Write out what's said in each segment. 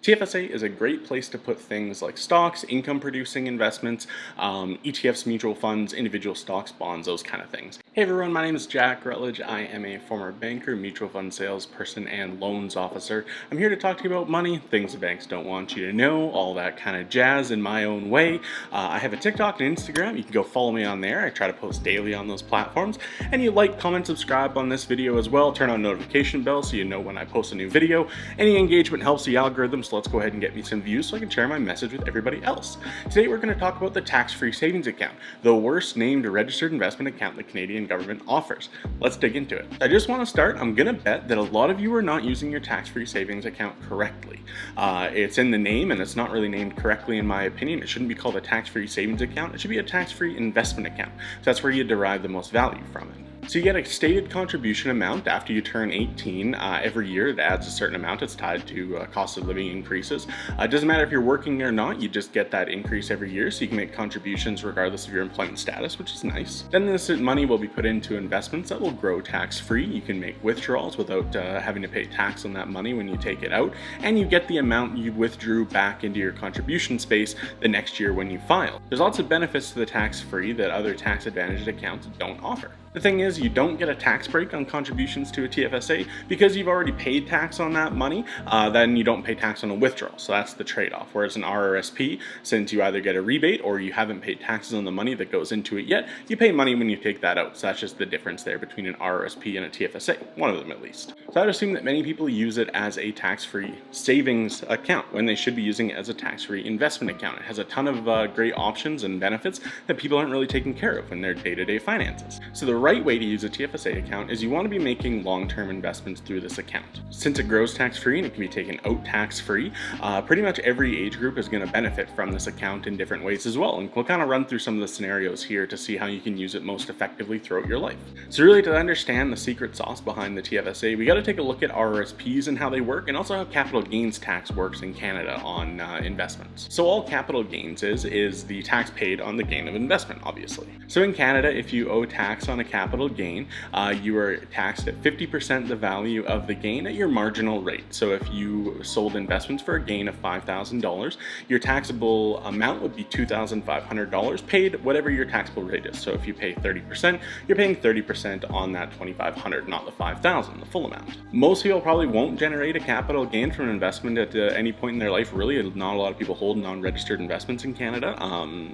TFSA is a great place to put things like stocks, income producing investments, ETFs, mutual funds, individual stocks, bonds, those kind of things. Hey everyone, my name is Jack Routledge. I am a former banker, mutual fund salesperson, and loans officer. I'm here to talk to you about money, things the banks don't want you to know, all that kind of jazz in my own way. I have a TikTok and Instagram. You can go follow me on there. I try to post daily on those platforms. And you like, comment, subscribe on this video as well. Turn on notification bell so you know when I post a new video. Any engagement helps the algorithm, so let's go ahead and get me some views so I can share my message with everybody else. Today we're going to talk about the tax-free savings account, the worst named registered investment account the Canadian government offers. Let's dig into it. I just want to start, I'm going to bet that a lot of you are not using your tax-free savings account correctly. It's in the name and it's not really named correctly in my opinion. It shouldn't be called a tax-free savings account. It should be a tax-free investment account. So that's where you derive the most value from it. So you get a stated contribution amount after you turn 18. Every year it adds a certain amount. It's tied to cost of living increases. It doesn't matter if you're working or not, you just get that increase every year, so you can make contributions regardless of your employment status, which is nice. Then this money will be put into investments that will grow tax-free. You can make withdrawals without having to pay tax on that money when you take it out, and you get the amount you withdrew back into your contribution space the next year when you file. There's lots of benefits to the tax-free that other tax-advantaged accounts don't offer. The thing is, you don't get a tax break on contributions to a TFSA because you've already paid tax on that money. Then you don't pay tax on a withdrawal, so that's the trade-off. Whereas an RRSP, since you either get a rebate or you haven't paid taxes on the money that goes into it yet, you pay money when you take that out. So that's just the difference there between an RRSP and a TFSA, one of them at least. So I'd assume that many people use it as a tax-free savings account when they should be using it as a tax-free investment account. It has a ton of great options and benefits that people aren't really taking care of in their day-to-day finances. So the right way to use a TFSA account is you want to be making long-term investments through this account. Since it grows tax-free and it can be taken out tax-free, pretty much every age group is going to benefit from this account in different ways as well. And we'll kind of run through some of the scenarios here to see how you can use it most effectively throughout your life. So really, to understand the secret sauce behind the TFSA, we got to take a look at RRSPs and how they work, and also how capital gains tax works in Canada on investments. So all capital gains is the tax paid on the gain of investment, obviously. So in Canada, if you owe tax on a capital gain, you are taxed at 50% the value of the gain at your marginal rate. So if you sold investments for a gain of $5,000, your taxable amount would be $2,500 paid whatever your taxable rate is. So if you pay 30%, you're paying 30% on that $2,500, not the $5,000, the full amount. Most people probably won't generate a capital gain from an investment at any point in their life. Really, not a lot of people hold non-registered investments in Canada,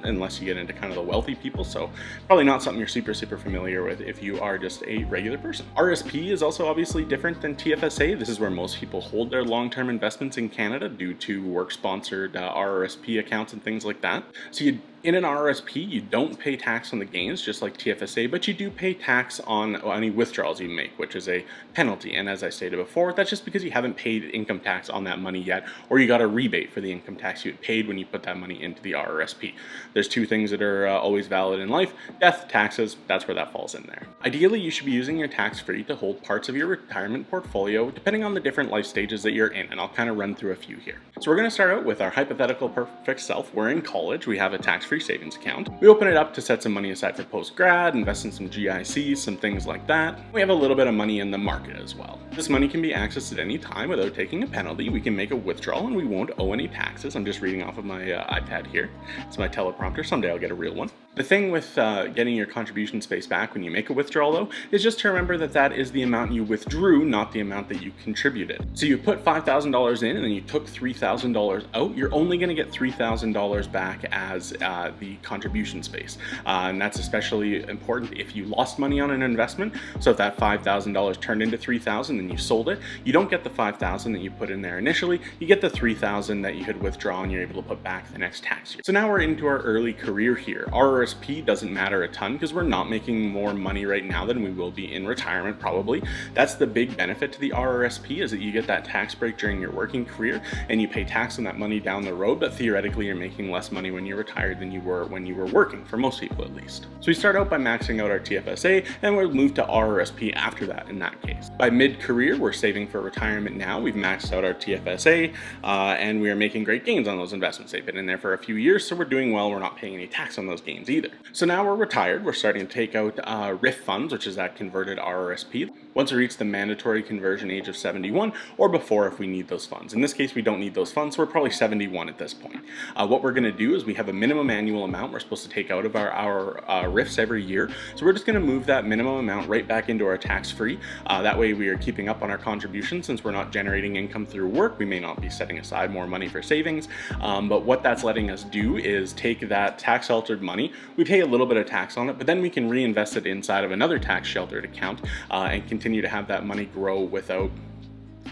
unless you get into kind of the wealthy people. So probably not something you're super familiar with if you are just a regular person. RSP is also obviously different than TFSA. This is where most people hold their long-term investments in Canada due to work-sponsored RRSP accounts and things like that. So in an RRSP, you don't pay tax on the gains, just like TFSA, but you do pay tax on any withdrawals you make, which is a penalty. And as I stated before, that's just because you haven't paid income tax on that money yet, or you got a rebate for the income tax you had paid when you put that money into the RRSP. There's two things that are always valid in life: death, taxes. That's where that falls in there. Ideally, you should be using your tax-free to hold parts of your retirement portfolio, depending on the different life stages that you're in, and I'll kind of run through a few here. So we're going to start out with our hypothetical perfect self. We're in college. We have a tax-free savings account. We open it up to set some money aside for post-grad, invest in some GICs, some things like that. We have a little bit of money in the market as well. This money can be accessed at any time without taking a penalty. We can make a withdrawal and we won't owe any taxes. I'm just reading off of my iPad here. It's my teleprompter. Someday I'll get a real one. The thing with getting your contribution space back when you make a withdrawal, though, is just to remember that that is the amount you withdrew, not the amount that you contributed. So you put $5,000 in and then you took $3,000 out, you're only going to get $3,000 back as the contribution space. And that's especially important if you lost money on an investment. So if that $5,000 turned into $3,000 and you sold it, you don't get the $5,000 that you put in there initially, you get the $3,000 that you had withdrawn, you're able to put back the next tax year. So now we're into our early career here. RRSP doesn't matter a ton because we're not making more money right now than we will be in retirement probably. That's the big benefit to the RRSP, is that you get that tax break during your working career and you pay tax on that money down the road, but theoretically you're making less money when you're retired than you were when you were working, for most people at least. So we start out by maxing out our TFSA and we'll move to RRSP after that in that case. By mid-career, we're saving for retirement now. We've maxed out our TFSA and we are making great gains on those investments. They've been in there for a few years, so we're doing well. We're not paying any tax on those gains either. So now we're retired, we're starting to take out RIF funds, which is that converted RRSP, once we reach the mandatory conversion age of 71 or before if we need those funds. In this case, we don't need those funds, so we're probably 71 at this point. What we're going to do is we have a minimum annual amount we're supposed to take out of our RIFs every year. So we're just going to move that minimum amount right back into our tax-free. That way we are keeping up on our contributions. Since we're not generating income through work, we may not be setting aside more money for savings. But what that's letting us do is take that tax-sheltered money. We pay a little bit of tax on it, but then we can reinvest it inside of another tax-sheltered account and continue to have that money grow without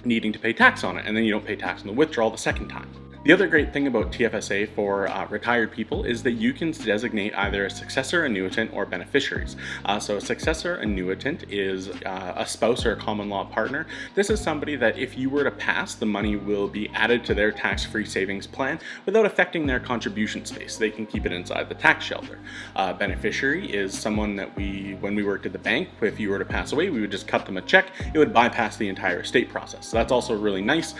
needing to pay tax on it. And then you don't pay tax on the withdrawal the second time. The other great thing about TFSA for retired people is that you can designate either a successor annuitant or beneficiaries. So a successor annuitant is a spouse or a common law partner. This is somebody that if you were to pass, the money will be added to their tax-free savings plan without affecting their contribution space. They can keep it inside the tax shelter. Beneficiary is someone that when we worked at the bank, if you were to pass away, we would just cut them a check. It would bypass the entire estate process. So that's also really nice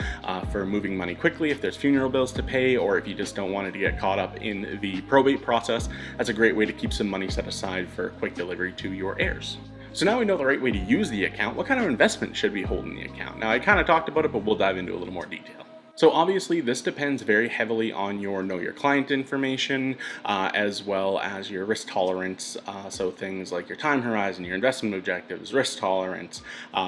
for moving money quickly if there's funeral bills to pay, or if you just don't want it to get caught up in the probate process. That's a great way to keep some money set aside for quick delivery to your heirs. So now we know the right way to use the account. What kind of investment should we hold in the account? Now I kind of talked about it, but we'll dive into a little more detail. So obviously this depends very heavily on your know your client information, as well as your risk tolerance. So things like your time horizon, your investment objectives, risk tolerance,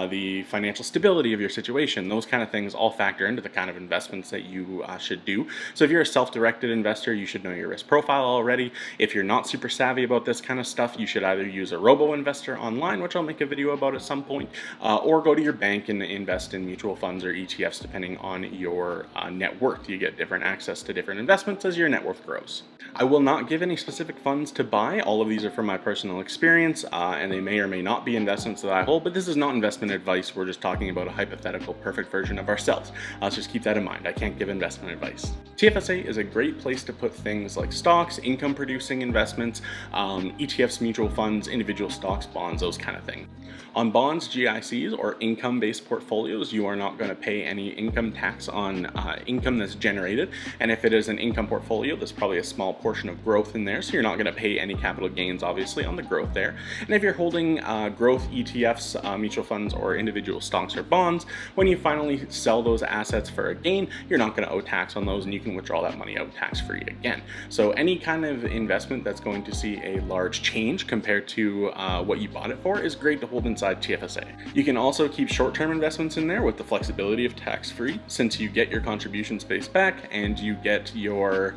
the financial stability of your situation, those kind of things all factor into the kind of investments that you should do. So if you're a self-directed investor, you should know your risk profile already. If you're not super savvy about this kind of stuff, you should either use a robo-investor online, which I'll make a video about at some point, or go to your bank and invest in mutual funds or ETFs depending on your net worth. You get different access to different investments as your net worth grows. I will not give any specific funds to buy. All of these are from my personal experience, and they may or may not be investments that I hold, but this is not investment advice. We're just talking about a hypothetical perfect version of ourselves. Let's just keep that in mind. I can't give investment advice. TFSA is a great place to put things like stocks, income producing investments, ETFs, mutual funds, individual stocks, bonds, those kind of things. On bonds, GICs, or income-based portfolios, you are not going to pay any income tax on income that's generated. And if it is an income portfolio, there's probably a small portion of growth in there, so you're not going to pay any capital gains, obviously, on the growth there. And if you're holding growth ETFs, mutual funds, or individual stocks or bonds, when you finally sell those assets for a gain, you're not going to owe tax on those, and you can withdraw that money out tax-free again. So any kind of investment that's going to see a large change compared to what you bought it for is great to hold inside TFSA. You can also keep short-term investments in there with the flexibility of tax-free, since you get your contribution space back and you get your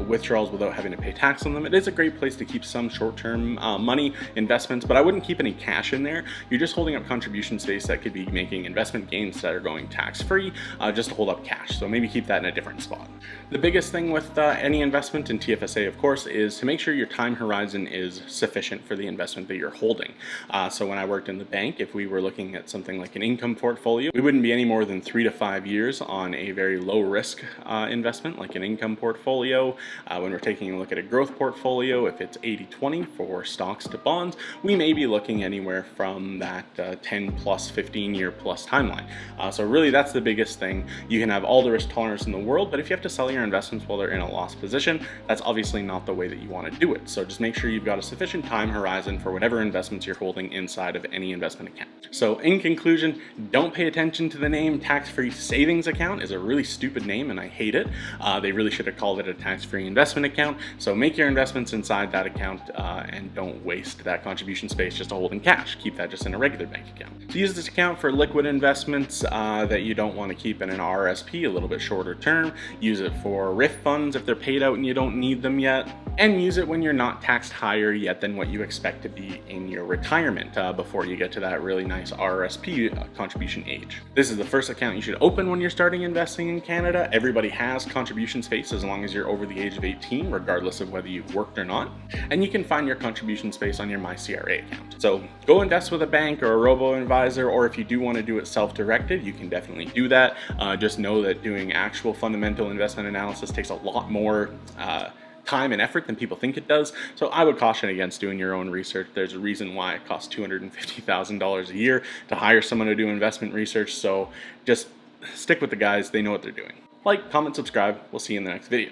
withdrawals without having to pay tax on them. It is a great place to keep some short-term money investments, but I wouldn't keep any cash in there. You're just holding up contribution space that could be making investment gains that are going tax-free, just to hold up cash. So maybe keep that in a different spot. The biggest thing with any investment in TFSA, of course, is to make sure your time horizon is sufficient for the investment that you're holding. So when I worked in the bank, if we were looking at something like an income portfolio, we wouldn't be any more than 3 to 5 years on a very low risk investment like an income portfolio. When we're taking a look at a growth portfolio, if it's 80-20 for stocks to bonds, we may be looking anywhere from that 10 plus 15 year plus timeline. So really that's the biggest thing. You can have all the risk tolerance in the world, but if you have to sell your investments while they're in a loss position, that's obviously not the way that you want to do it. So just make sure you've got a sufficient time horizon for whatever investments you're holding inside of any investment account. So in conclusion, don't pay attention to the name tax-free savings account. Is a really stupid name and I hate it. They really should have called it a tax-free investment account. So make your investments inside that account and don't waste that contribution space just to hold in cash. Keep that just in a regular bank account. So use this account for liquid investments that you don't want to keep in an RRSP, a little bit shorter term. Use it for RIF funds if they're paid out and you don't need them yet. And use it when you're not taxed higher yet than what you expect to be in your retirement before you get to that really nice RRSP contribution age. This is the first account you should open when you're starting investing in Canada. Everybody has contribution space as long as you're over the age of 18, regardless of whether you've worked or not. And you can find your contribution space on your MyCRA account. So go invest with a bank or a robo-advisor, or if you do want to do it self-directed, you can definitely do that. Just know that doing actual fundamental investment analysis takes a lot more time and effort than people think it does. So I would caution against doing your own research. There's a reason why it costs $250,000 a year to hire someone to do investment research. So just stick with the guys. They know what they're doing. Like, comment, subscribe. We'll see you in the next video.